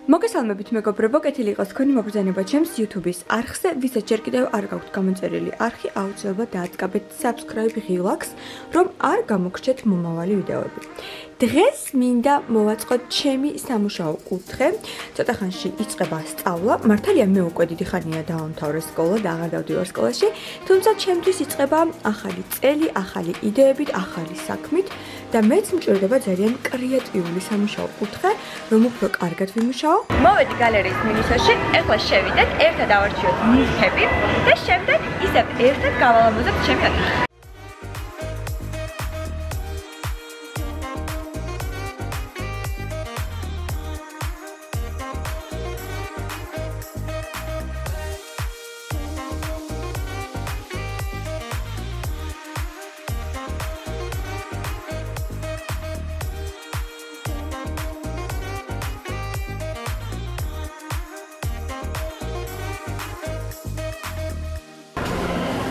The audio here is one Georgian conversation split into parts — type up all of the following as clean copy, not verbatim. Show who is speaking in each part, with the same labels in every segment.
Speaker 1: მოგესალმებით მეგობრებო, კეთილი იყოს თქვენი მოგზაურობა ჩემს YouTube-ის არხზე, ვისაც ჯერ კიდევ არ გაქვთ გამოწერილი არხი, აუცილებლად დააწყებეთ subscribe ღილაკს, რომ არ გამოგრჩეთ მომავალი ვიდეოები. დღეს მინდა მოვაწყოთ ჩემი სამუშაო კუთხე. ცოტა ხანში იწყება სწავლა. მართალია მე უკვე დიდი ხანია დავამთავრე სკოლა და აღარ დავდივარ სკოლაში, თუმცა ჩემთვის იწყება ახალი წელი, ახალი იდეებით, ახალი საქმით და მეც მჭირდება ძალიან კრეატიული სამუშაო კუთხე, რომ უფრო კარგად ვიმუშაო. მოვედი გალერეის მინისოში, ეხლა შევიდეთ, ერთად ავარჩიოთ ნივთები და შემდეგ ისევ ერთად გავალამოზებთ ჩემი ოთახი.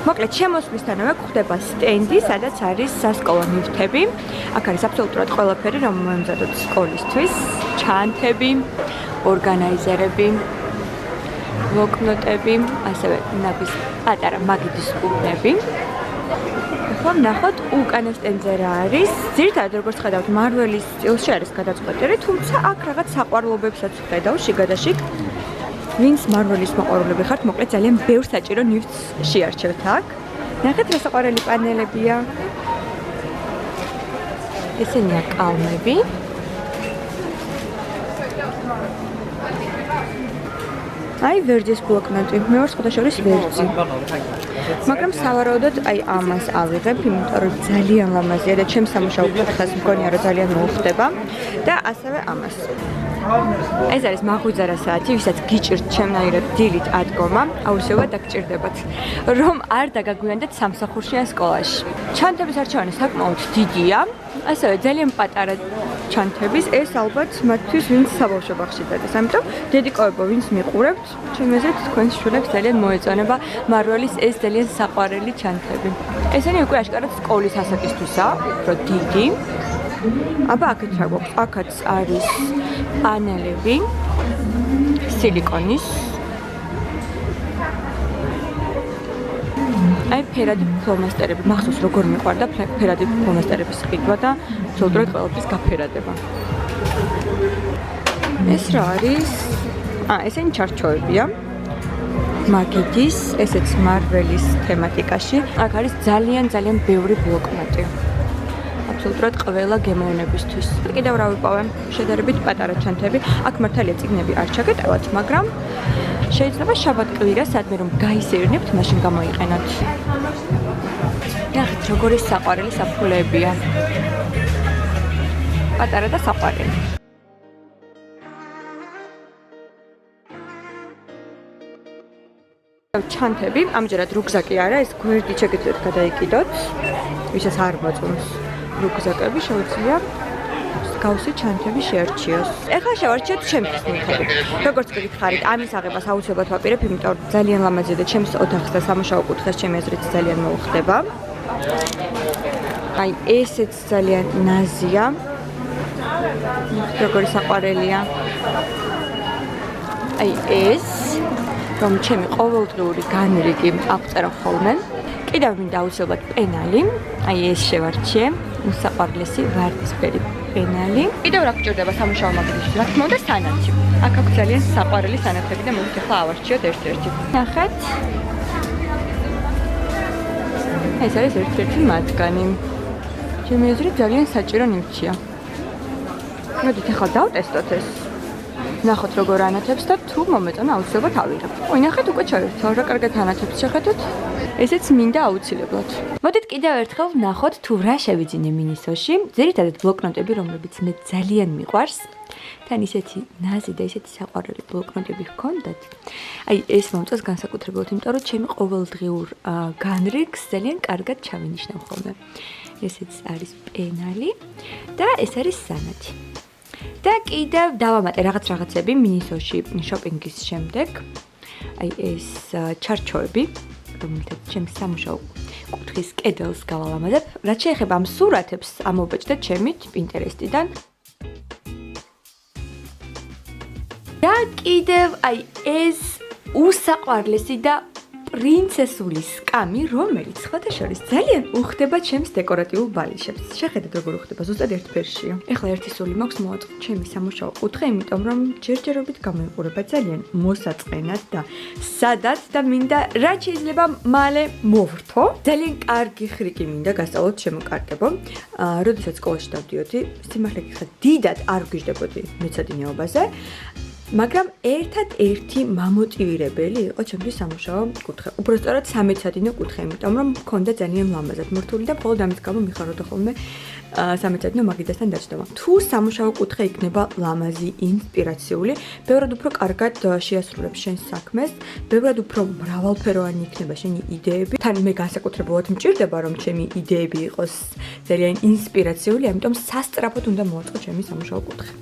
Speaker 1: მოკლედ შემოსვლისთანავე გვხვდება სტენდი, სადაც არის სასკოლო ნივთები. აქ არის აბსოლუტურად ყველაფერი, რომ მომზადოთ სკოლისთვის. ჩანთები, ორგანიზერები, ბლოკნოტები, ასევე ნაბის პატარა მაგიდის კუბნები. ახლა ვნახოთ უკანა სტენდზე რა არის. ძირითადად როგორც ხედავთ, მარველის სტილში არის გადაწყვეტილი, თუმცა აქ რაღაც საყვარლობებსაც ვხედავ შიგადაშიგ. ვინც მარველის მოყვარულები ხართ, მოკლედ ძალიან ბევრ საჭირო ნივთს შეარჩევთ აქ. ნახეთ რა საყვარელი პანელებია. ესენია კალმები. აი ვერძის ბლოკნოტი, მე ვარ სხვადასხვა ვერძი. მაგრამ სავარაუდოდ აი ამას ავიღებ, იმიტომ რომ ძალიან ლამაზია და ჩემს სამუშაო კუთხეს მგონია რომ ძალიან მოუხდება და ასევე ამას. ეს არის მაღვიძარა საათი, ვისაც გიჭირთ ჩემნაირად დილით დადგომა, აუცილებლად დაგჭირდებათ, რომ არ დაგაგვიანდეთ სამსახურში ან სკოლაში. ჩანთების არჩევანი საკმაოდ დიდია, ასევე ძალიან პატარა ჩანთების, ეს ალბათ მათთვის ვინც საბავშვო ბაღში დადეს. ამიტომ დედიკოება ვინც მიყურებთ, ჩემი აზრით თქვენს შვილებს ძალიან მოეწონება მარველის ეს ძალიან საყვარელი ჩანთები. ესენი უკვე აშკარად სკოლის ასაკისთვისაა, უფრო დიდი. აბა აქეთ რა გვაქვს? აქაც არის პანელები სილიკონის. აი ფერადი ფლომასტერები, მახსოვს როგორ მიყვარდა ფერადი ფლომასტერების ყიდვა და absolutურად ყველაფრის გაფერადება. ეს რა არის? ესენი ჩარჩოებია. მაგიდის, ესეც მარველის თემატიკაში. აქ არის ძალიან ბევრი ბლოკნოტი. აბსოლუტურად ყველა გემოვნებისთვის. კიდევ რა ვიპოვე? შედარებით პატარა ჩანთები. აქ მართალია წიგნები არ ჩაგეტევათ, მაგრამ შეიძლება შაბათ-კვირა, სადმე რომ გაისეირნებთ, მაშინ გამოიყენოთ. ნახეთ, როგორი საყვარელი საფულეებია. პატარა და საყვარელი. ჩანთები, ამჯერად რუგზაკი არა, ეს გვერდით შეგიძლიათ გადაიკიდოთ, ვისაც არ მოწონს რუგზაკები, შეუძლია მსგავსი ჩანთები შეარჩიოს. ეხლა შევარჩიოთ ჩემთვის ნივთები. როგორც გითხარით, ამის აღებას აუცილებლად ვაპირებ, იმიტომ რომ ძალიან ლამაზია და ჩემს ოთახს და სამუშაო კუთხეს ჩემი აზრით ძალიან მოუხდება. აი ესეც ძალიან ნაზია. როგორი საყვარელია. აი ეს რომ ჩემი ყოველდღიური განრიგი აღწერა ხოლმე. კიდევ მინდა აუცილებლად პენალი. აი ეს შევარჩიე. უსაყვარლესი ვარდისფერი პენალი. კიდევ რა გჭირდება სამუშაო მაგიდაში? რა თქმა უნდა სანათი. აქ აქვს ძალიან საყვარელი სანათები და მოვით ახლა ავარჩიოთ ერთ-ერთი. ნახეთ. ეს არის ერთ-ერთი მათგანი. ჩემი აზრით ძალიან საჭირო ნივთია. მოდით ახლა დავტესტოთ ეს. ნახოთ როგორ ანათებს და თუ მომეწონა აუცილებლად ავიღებ. ნახეთ უკვე ჩავერთო, რა კარგად ანათებს შეხედოთ. ესეც მინდა აუცილებლად. მოდით კიდევ ერთხელ ვნახოთ თუ რა შევიძინე მინისოში. ძირითადად ბლოკნოტები, რომლებიც მე ძალიან მიყვარს. თან ისეთი ნაზი და ისეთი საყვარელი ბლოკნოტები ჰქონდათ. აი ეს მომწონს განსაკუთრებულად, იმიტომ რომ ჩემი ყოველდღიურ განრიგს ძალიან კარგად ჩავინიშნავ ხოლმე. ესეც არის პენალი და ეს არის სანათი. და კიდევ დავამატე რაღაცები მინისოში შოპინგის შემდეგ. აი ეს ჩარჩოები, რომელთაც ჩემს სამუშაო კუთხის კედელს გავალამაზებ. რაც შეეხება ამ სურათებს, ამოვბეჭდეთ ჩემი Pinterest-დან. კიდევ აი ეს უსაყვარლესი და პრინცესული სკამი, რომელიც სხვადასხვა ძალიან უხდება ჩემს დეკორატიულ ბალიჩებს. შეხედეთ როგორ უხდება, ზუსტად ერთ ფერშია. ეხლა ერთი სული მაქვს მოაწყო ჩემი სამუშაო კუთხე, იმიტომ რომ ჯერჯერობით გამოიყურება ძალიან მოსაწყენად და სადაც და მინდა რაც შეიძლება მალე მოვრთო. ძალიან კარგი ხრიკი მინდა გასწავლოთ შემოკარგებო. როდესაც სკოლაში დავდიოდი, სიმართლე გითხრათ, დიდად არ ვგიჟდებოდი მეცადინეობაზე. მაგრამ ერთად-ერთი მამოტივირებელი იყო ჩემთვის სამუშაო კუთხე. უბრალოდ სამეცადინო კუთხე, იმიტომ რომ მქონდა ძალიან ლამაზად მორთული და მხოლოდ ამის გამო მიხაროდა ხოლმე სამეცადინო მაგიდასთან დაჯდომა. თუ სამუშაო კუთხე იქნება ლამაზი, ინსპირაციული, ბევრად უფრო კარგად შეასრულებს შენს საქმეს, ბევრად უფრო მრავალფეროვანი იქნება შენი იდეები. თან მე განსაკუთრებულად მჭირდება, რომ ჩემი იდეები იყოს ძალიან ინსპირაციული, ამიტომ სასწრაფოდ უნდა მოაწყო ჩემი სამუშაო კუთხე.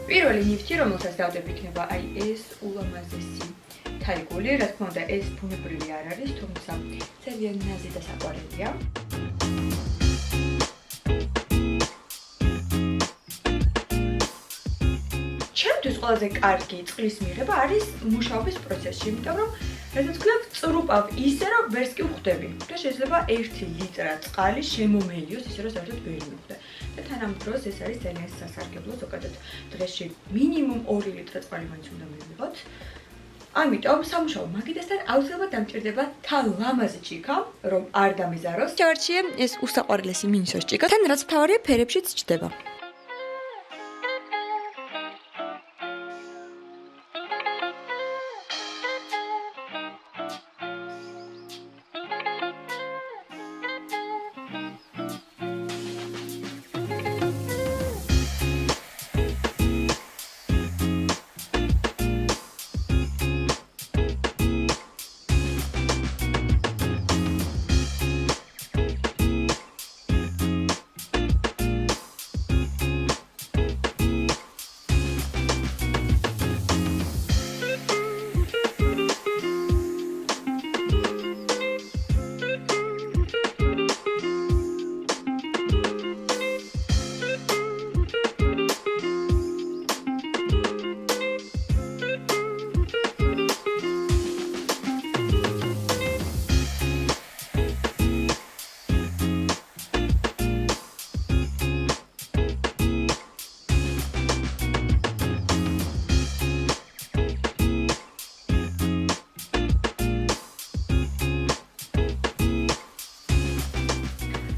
Speaker 1: პირველი ნივთი, რომელსაც დავდებ იქნება აი ეს ულამაზესი თაიგული, რა თქმა უნდა, ეს ბუნებრივი არ არის, თუმცა ძალიან ნაზი და საყვარელია. ჩემთვის ყველაზე კარგი წყლის მიღება არის მუშაობის პროცესში, იმიტომ რომ რასაც ვქნათ, წრუპავ ისე, რომ ვერც კი ვხვდები. და შეიძლება 1 ლიტრა წყალი შემომელიოს ისე, რომ საერთოდ ვერ მივხვდე. და თან ამ დროს ეს არის ძალიან სასარგებლო, ზოგადად დღეში მინიმუმ 2 ლიტრა წყალი მაინც უნდა მივიღოთ. ამიტომ სამუშაო მაგიდასთან აუცილებლად დამჭირდება ლამაზი ჭიქა, რომ არ დამიზაროს. შევარჩიე ეს უსაყვარლესი მინისოს ჭიქა, თან რაც მთავარია ფერებშიც ჭდება.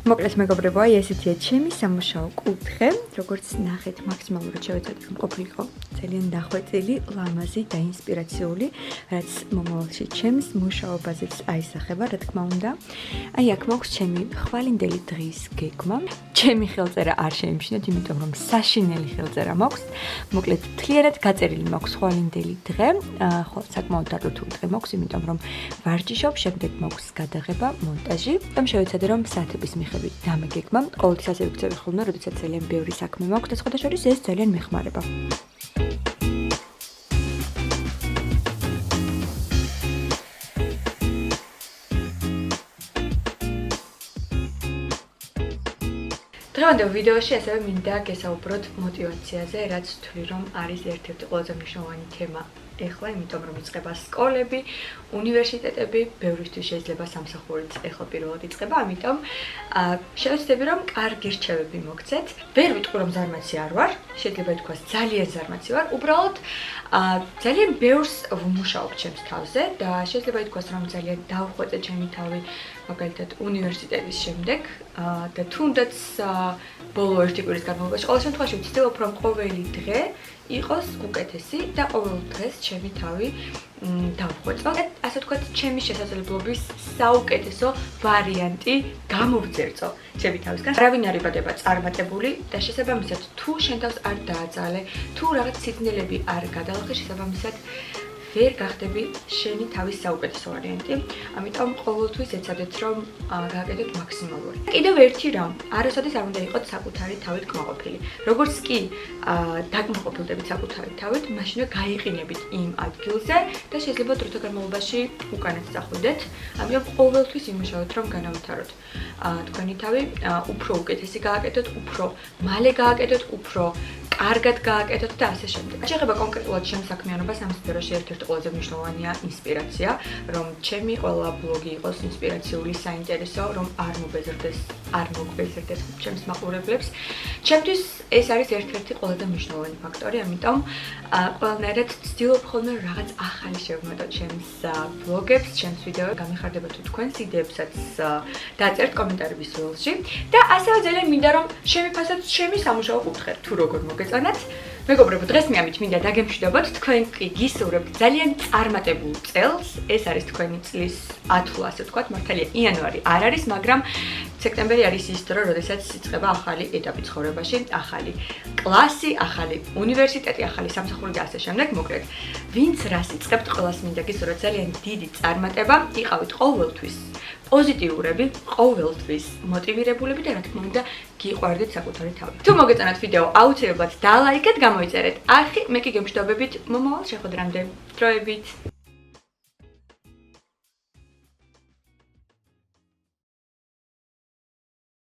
Speaker 1: მოკლედ მეგობრებო, აი ესეთია ჩემი სამუშაო კუთხე, როგორც ნახეთ, მაქსიმალურად შევეცადე რომ ყოფილიყო ძალიან დახვეწილი, ლამაზი და ინსპირაციული, რაც მომავალში ჩემს მუშაობაზეც აისახება, რა თქმა უნდა. აი აქ მაქვს ჩემი ხვალინდელი დღის გეგმა. ჩემი ხელწერა არ შეიმჩნევთ, იმიტომ რომ საშინელი ხელწერა მაქვს. მოკლედ მთლიანად გაწერილი მაქვს ხვალინდელი დღე, ხო, საკმაოდ დარდოთული დღე მაქვს, იმიტომ რომ ვარჯიშობ, შემდეგ მაქვს გადაღება, მონტაჟი. და შევეცადე რომ საათების მიხედვით დამეგეგმა. ყოველთვის ასე ვიქცევი ხოლმე, როდესაც ძალიან ბევრი საქმე მაქვს და სხვადასხვა ეს ძალიან მეხმარება. დღევანდელ ვიდეოში ასევე მინდა გესაუბროთ მოტივაციაზე, რაც ვთვლი რომ არის ერთ-ერთი ყველაზე მნიშვნელოვანი თემა ეხლა, იმიტომ რომ იწყება სკოლები, უნივერსიტეტები, ბევრისთვის შეიძლება სამსახურიც ეხლა პირველად იწყება, ამიტომ შევეცდები რომ კარგი რჩევები მოგცეთ. ვერ ვიტყვი რომ ზარმაცი არ ვარ, შეიძლება ითქვას ძალიან ზარმაცი ვარ, უბრალოდ ძალიან ბევრს ვმუშაობ ჩემს თავზე და შეიძლება ითქვას რომ ძალიან დავხვეწე ჩემი თავი მაგალითად უნივერსიტეტის შემდეგ და თუნდაც ბოლო 1 კვირის განმავლობაში ყოველ შემთხვევაში ვცდილობ რომ ყოველი დღე იყოს უკეთესი და ყოველ დღეს ჩემი თავი დავხვეწო. ასე ვთქვათ, ჩემი შესაძლებლობის საუკეთესო ვარიანტი გამოვძერწო ჩემი თავისგან. არავინ არ იბადება წარმატებული და შესაბამისად თუ შენ თავს არ დააძალე, თუ რაღაც სიძნელები არ გადალახე, შესაბამისად ვერ გახდები შენი თავის საუკეთესო ვარიანტი. ამიტომ ყოველთვის ეცადეთ რომ გააკეთოთ მაქსიმალური. კიდევ ერთი რამ, არასოდეს არ უნდა იყოთ საკუთარი თავით კმაყოფილი. როგორც კი დაკმაყოფილდებით საკუთარი თავით, მაშინვე გაიყინებით იმ ადგილზე და შეიძლება დროთა განმავლობაში უკანაც წახვიდეთ. ამიტომ ყოველთვის იმუშაოთ რომ განავითაროთ თქვენი თავი, უფრო უკეთესი გააკეთოთ, უფრო მალე გააკეთოთ, უფრო კარგად გააკეთოთ და ასე შემდეგ. შეეხება კონკრეტულად ჩემს საქმიანობას, ამ სფეროში ერთ-ერთი ყველაზე მნიშვნელოვანია ინსპირაცია, რომ ჩემი ყველა ბლოგი იყოს ინსპირაციული, საინტერესო, რომ არ მოგვეზრდეს ჩემს მაყურებლებს. ჩემთვის ეს არის ერთ-ერთი ყველაზე მნიშვნელოვანი ფაქტორი, ამიტომ ყველანაირად ვცდილობ ხოლმე რაღაც ახალი შევმოდოთ ჩემს ბლოგებს, ჩემს ვიდეოებს, გამიხარდება თუ თქვენს იდეებსაც დაწერთ კომენტარების ველში და ასევე ძალიან მინდა რომ შემიფასოთ ჩემი სამუშაო კუთხე თუ როგორ მოგეწონათ. მეგობრებო, დღეს მე ამით მინდა დაგემშვიდობოთ, თქვენ კი გისურვებთ ძალიან წარმატებულ წელს. ეს არის თქვენი წლის ათვლა, ასე ვთქვათ, მართალია იანვარი არ არის, მაგრამ სექტემბერი არის ის დრო, როდესაც იწყება ახალი ეტაპი ცხოვრებაში, ახალი კლასი, ახალი უნივერსიტეტი, ახალი სამსახური და ასე შემდეგ. მოკლედ, ვინც რას იწყებთ, ყველას მინდა გისურვოთ ძალიან დიდი წარმატება, იყავით ყოველთვის პოზიტიურები, ყოველთვის მოტივირებულები და რა თქმა უნდა, გიყვარდეთ საკუთარი თავი. თუ მოგეწონათ ვიდეო, აუცილებლად დალაიქეთ, გამოიწერეთ ახი, მე კი გემშვიდობებით მომავალ შეხვედრამდე. დროებით.